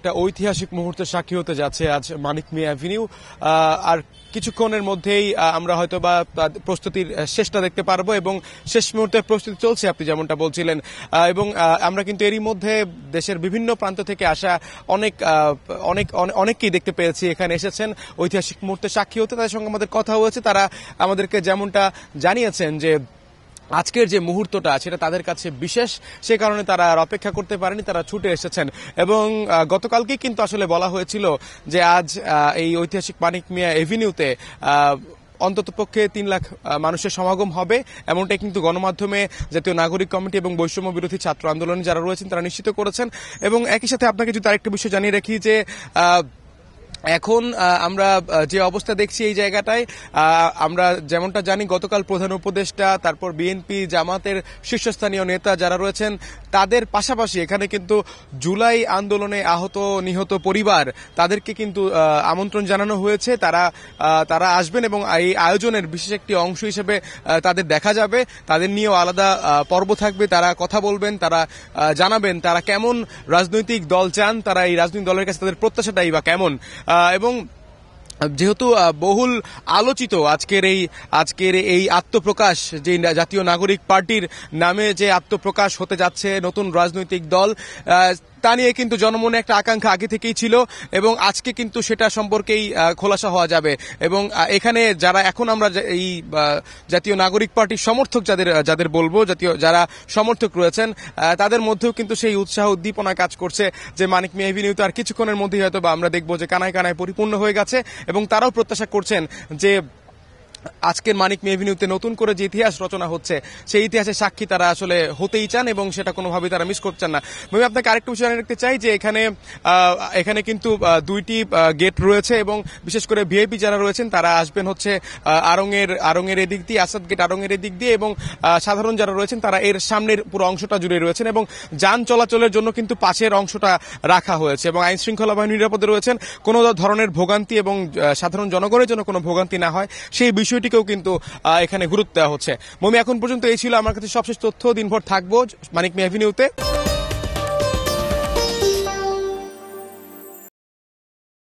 একটা ঐতিহাসিক মুহূর্তের সাক্ষী হতে যাচ্ছে আজ মানিক মিয়া অ্যাভিনিউ। আর কিছুক্ষণের মধ্যেই আমরা হয়তো বা প্রস্তুতির শেষটা দেখতে পারবো এবং শেষ মুহূর্তের প্রস্তুতি চলছে আপনি যেমনটা বলছিলেন। এবং আমরা কিন্তু এরই মধ্যে দেশের বিভিন্ন প্রান্ত থেকে আসা অনেককেই দেখতে পেয়েছি এখানে এসেছেন ঐতিহাসিক মুহূর্তের সাক্ষী হতে। তাদের সঙ্গে আমাদের কথা হয়েছে, তারা আমাদেরকে যেমনটা জানিয়েছেন যে আজকের যে মুহূর্তটা সেটা তাদের কাছে বিশেষ, সে কারণে তারা আর অপেক্ষা করতে পারেনি, তারা ছুটে এসেছেন। এবং গতকালকেই কিন্তু আসলে বলা হয়েছিল যে আজ এই ঐতিহাসিক মানিক মিয়া এভিনিউতে অন্ততপক্ষে 3 লাখ মানুষের সমাগম হবে, এমনটাই কিন্তু গণমাধ্যমে জাতীয় নাগরিক কমিটি এবং বৈষম্য বিরোধী ছাত্র আন্দোলনে যারা রয়েছেন তারা নিশ্চিত করেছেন। এবং একই সাথে আপনাকে যদি আরেকটা বিষয় জানিয়ে রাখি যে এখন আমরা যে অবস্থা দেখছি এই জায়গাটায়, আমরা যেমনটা জানি গতকাল প্রধান উপদেষ্টা, তারপর বিএনপি জামাতের শীর্ষস্থানীয় নেতা যারা রয়েছেন তাদের পাশাপাশি এখানে কিন্তু জুলাই আন্দোলনে আহত নিহত পরিবার তাদেরকে কিন্তু আমন্ত্রণ জানানো হয়েছে। তারা আসবেন এবং এই আয়োজনের বিশেষ একটি অংশ হিসেবে তাদের দেখা যাবে, তাদের নিয়েও আলাদা পর্ব থাকবে। তারা কথা বলবেন, তারা জানাবেন তারা কেমন রাজনৈতিক দল চান, তারা এই রাজনৈতিক দলের কাছে তাদের প্রত্যাশাটাই বা কেমন। এবং যেহেতু বহুল আলোচিত আজকের এই আত্মপ্রকাশ, যে জাতীয় নাগরিক পার্টির নামে যে আত্মপ্রকাশ হতে যাচ্ছে নতুন রাজনৈতিক দল, তা নিয়ে কিন্তু জনমনে একটা আকাঙ্ক্ষা আগে থেকেই ছিল এবং আজকে কিন্তু সেটা সম্পর্কেই খোলাসা হওয়া যাবে। এবং এখানে যারা এখন আমরা এই জাতীয় নাগরিক পার্টির সমর্থক যাদের বলবো, যারা সমর্থক রয়েছেন তাদের মধ্যেও কিন্তু সেই উৎসাহ উদ্দীপনা কাজ করছে যে মানিক মিয়া এভিনিউতে আর কিছুক্ষণের মধ্যেই হয়তো বা আমরা দেখবো যে কানায় কানায় পরিপূর্ণ হয়ে গেছে। এবং তারাও প্রত্যাশা করছেন যে আজকের মানিক মিয়া এভিনিউতে নতুন করে যে ইতিহাস রচনা হচ্ছে সেই ইতিহাসের সাক্ষী তারা আসলে হতেই চান এবং সেটা কোনোভাবেই তারা মিস করছেন না। আমি আপনাকে আরেকটু বিষয় জানিয়ে রাখতে চাই যে এখানে কিন্তু 2টি গেট রয়েছে এবং বিশেষ করে ভিআইপি যারা রয়েছেন তারা আসবেন হচ্ছে আড়ংয়ের এদিক দিয়ে, আসাদ গেট আড়ংয়ের এদিক দিয়ে, এবং সাধারণ যারা রয়েছেন তারা এর সামনের পুরো অংশটা জুড়ে রয়েছেন এবং যান চলাচলের জন্য কিন্তু পাশের অংশটা রাখা হয়েছে এবং আইন শৃঙ্খলা বাহিনী নিরাপদে রয়েছেন। কোনো ধরনের ভোগান্তি এবং সাধারণ জনগণের জন্য কোনো ভোগান্তি না হয় সেই বিষয়টিকেও কিন্তু এখানে গুরুত্ব দেওয়া হচ্ছে। মমি, এখন পর্যন্ত এই ছিল আমার কাছে সবশেষ তথ্য। দিনভর থাকবো মানিক মিয়া এভিনিউতে।